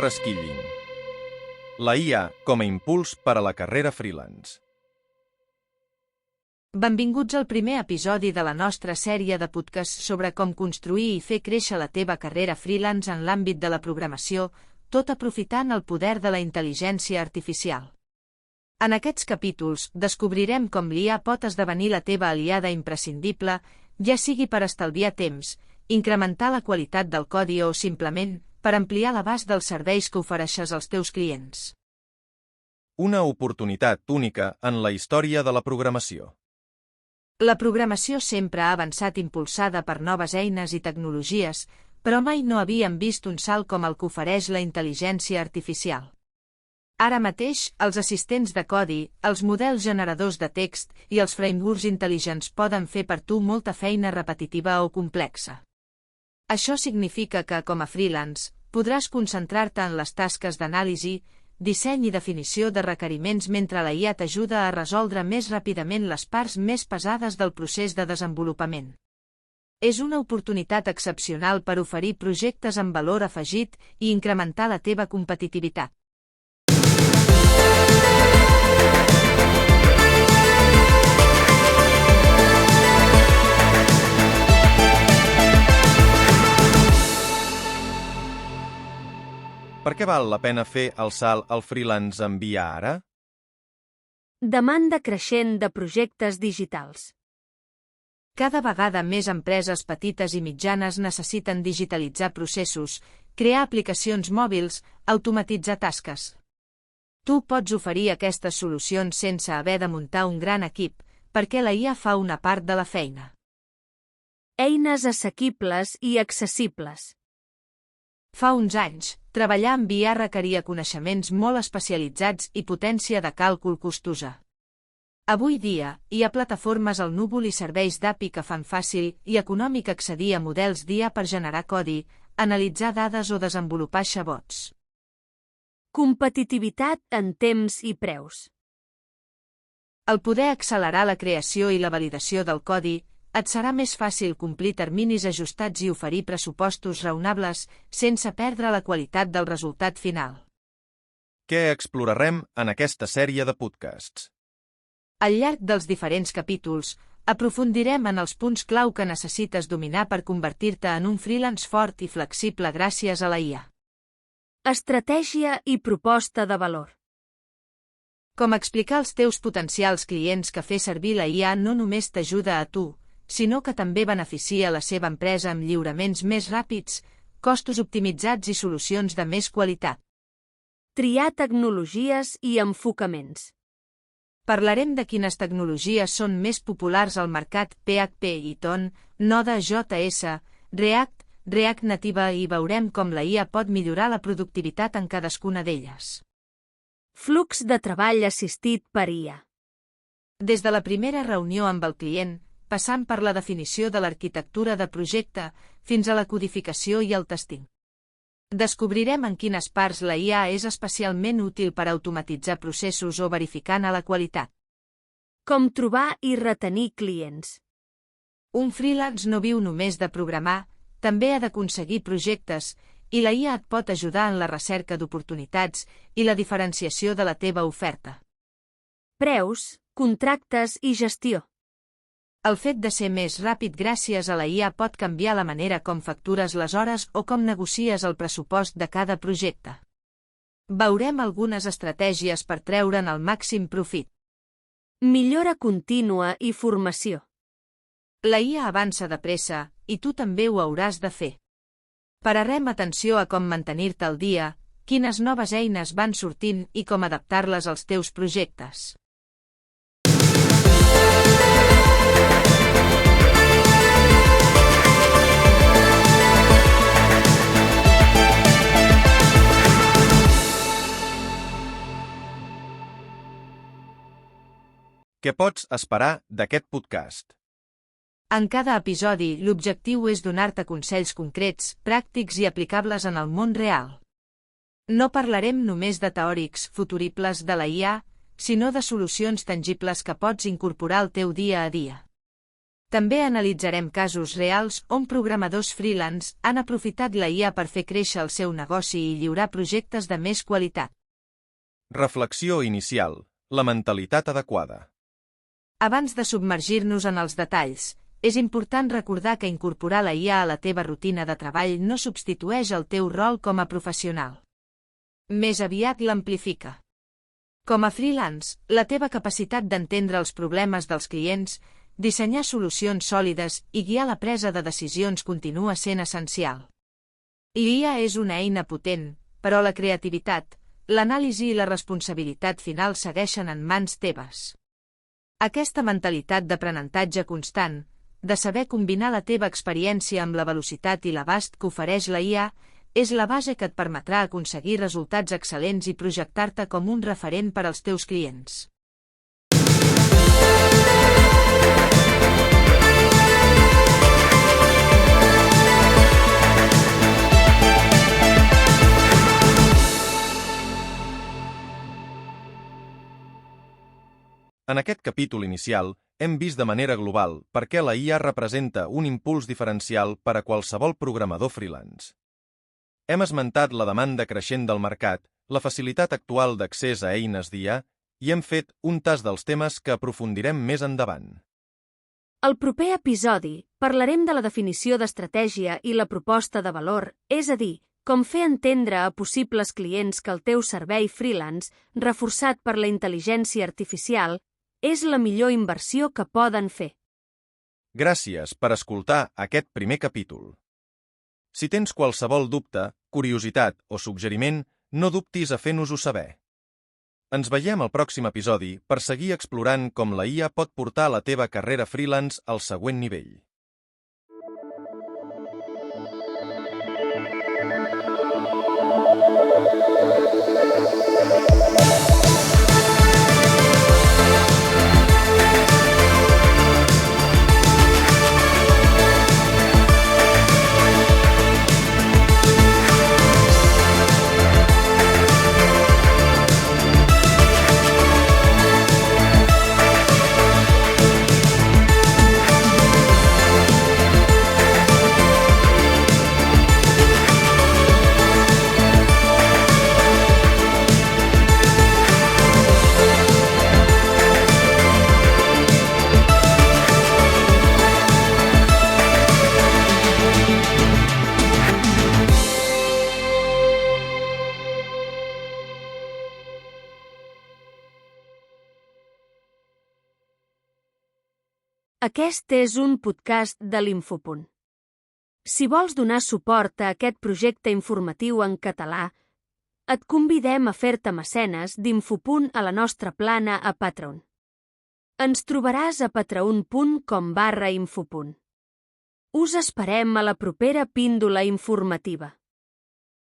Reskilling. La IA com a impuls per a la carrera freelance. Benvinguts al primer episodi de la nostra sèrie de podcasts sobre com construir i fer créixer la teva carrera freelance en l'àmbit de la programació, tot aprofitant el poder de la intel·ligència artificial. En aquests capítols descobrirem com l'IA pot esdevenir la teva aliada imprescindible, ja sigui per estalviar temps, incrementar la qualitat del codi o simplement per ampliar l'abast dels serveis que ofereixes als teus clients. Una oportunitat única en la història de la programació. La programació sempre ha avançat impulsada per noves eines i tecnologies, però mai no havíem vist un salt com el que ofereix la intel·ligència artificial. Ara mateix, els assistents de codi, els models generadors de text i els frameworks intel·ligents poden fer per tu molta feina repetitiva o complexa. Això significa que, com a freelance, podràs concentrar-te en les tasques d'anàlisi, disseny i definició de requeriments mentre la IA t'ajuda a resoldre més ràpidament les parts més pesades del procés de desenvolupament. És una oportunitat excepcional per oferir projectes amb valor afegit i incrementar la teva competitivitat. Per què val la pena fer el salt al freelance amb IA ara? Demanda creixent de projectes digitals. Cada vegada més empreses petites i mitjanes necessiten digitalitzar processos, crear aplicacions mòbils, automatitzar tasques. Tu pots oferir aquestes solucions sense haver de muntar un gran equip, perquè la IA fa una part de la feina. Eines assequibles i accessibles. Fa uns anys, treballar amb IA requeria coneixements molt especialitzats i potència de càlcul costosa. Avui dia, hi ha plataformes al núvol i serveis d'API que fan fàcil i econòmic accedir a models d'IA per generar codi, analitzar dades o desenvolupar xabots. Competitivitat en temps i preus. Al poder accelerar la creació i la validació del codi, et serà més fàcil complir terminis ajustats i oferir pressupostos raonables sense perdre la qualitat del resultat final. Què explorarem en aquesta sèrie de podcasts? Al llarg dels diferents capítols, aprofundirem en els punts clau que necessites dominar per convertir-te en un freelance fort i flexible gràcies a la IA. Estratègia i proposta de valor. Com explicar als teus potencials clients que fer servir la IA no només t'ajuda a tu, sinó que també beneficia la seva empresa amb lliuraments més ràpids, costos optimitzats i solucions de més qualitat. Triar tecnologies i enfocaments. Parlarem de quines tecnologies són més populars al mercat: PHP, Python, Node.js, React, React Native i veurem com la IA pot millorar la productivitat en cadascuna d'elles. Flux de treball assistit per IA. Des de la primera reunió amb el client, passant per la definició de l'arquitectura de projecte fins a la codificació i el testing. Descobrirem en quines parts la IA és especialment útil per automatitzar processos o verificant la qualitat. Com trobar i retenir clients. Un freelance no viu només de programar, també ha d'aconseguir projectes, i la IA et pot ajudar en la recerca d'oportunitats i la diferenciació de la teva oferta. Preus, contractes i gestió. El fet de ser més ràpid gràcies a la IA pot canviar la manera com factures les hores o com negocies el pressupost de cada projecte. Veurem algunes estratègies per treure'n el màxim profit. Millora contínua i formació. La IA avança de pressa, i tu també ho hauràs de fer. Pararem atenció a com mantenir-te al dia, quines noves eines van sortint i com adaptar-les als teus projectes. Què pots esperar d'aquest podcast? En cada episodi, l'objectiu és donar-te consells concrets, pràctics i aplicables en el món real. No parlarem només de teòrics futuribles de la IA, sinó de solucions tangibles que pots incorporar al teu dia a dia. També analitzarem casos reals on programadors freelance han aprofitat la IA per fer créixer el seu negoci i lliurar projectes de més qualitat. Reflexió inicial. La mentalitat adequada. Abans de submergir-nos en els detalls, és important recordar que incorporar la IA a la teva rutina de treball no substitueix el teu rol com a professional. Més aviat l'amplifica. Com a freelance, la teva capacitat d'entendre els problemes dels clients, dissenyar solucions sòlides i guiar la presa de decisions continua sent essencial. L'IA és una eina potent, però la creativitat, l'anàlisi i la responsabilitat final segueixen en mans teves. Aquesta mentalitat d'aprenentatge constant, de saber combinar la teva experiència amb la velocitat i l'abast que ofereix la IA, és la base que et permetrà aconseguir resultats excel·lents i projectar-te com un referent per als teus clients. En aquest capítol inicial, hem vist de manera global per què la IA representa un impuls diferencial per a qualsevol programador freelance. Hem esmentat la demanda creixent del mercat, la facilitat actual d'accés a eines d'IA i hem fet un tas dels temes que aprofundirem més endavant. Al proper episodi parlarem de la definició d'estratègia i la proposta de valor, és a dir, com fer entendre a possibles clients que el teu servei freelance, reforçat per la intel·ligència artificial, és la millor inversió que poden fer. Gràcies per escoltar aquest primer capítol. Si tens qualsevol dubte, curiositat o suggeriment, no dubtis a fer-nos-ho saber. Ens veiem al pròxim episodi per seguir explorant com la IA pot portar la teva carrera freelance al següent nivell. Aquest és un podcast de l'Infopunt. Si vols donar suport a aquest projecte informatiu en català, et convidem a fer-te mecenes d'Infopunt a la nostra plana a Patreon. Ens trobaràs a patreon.com/Infopunt. Us esperem a la propera píndola informativa.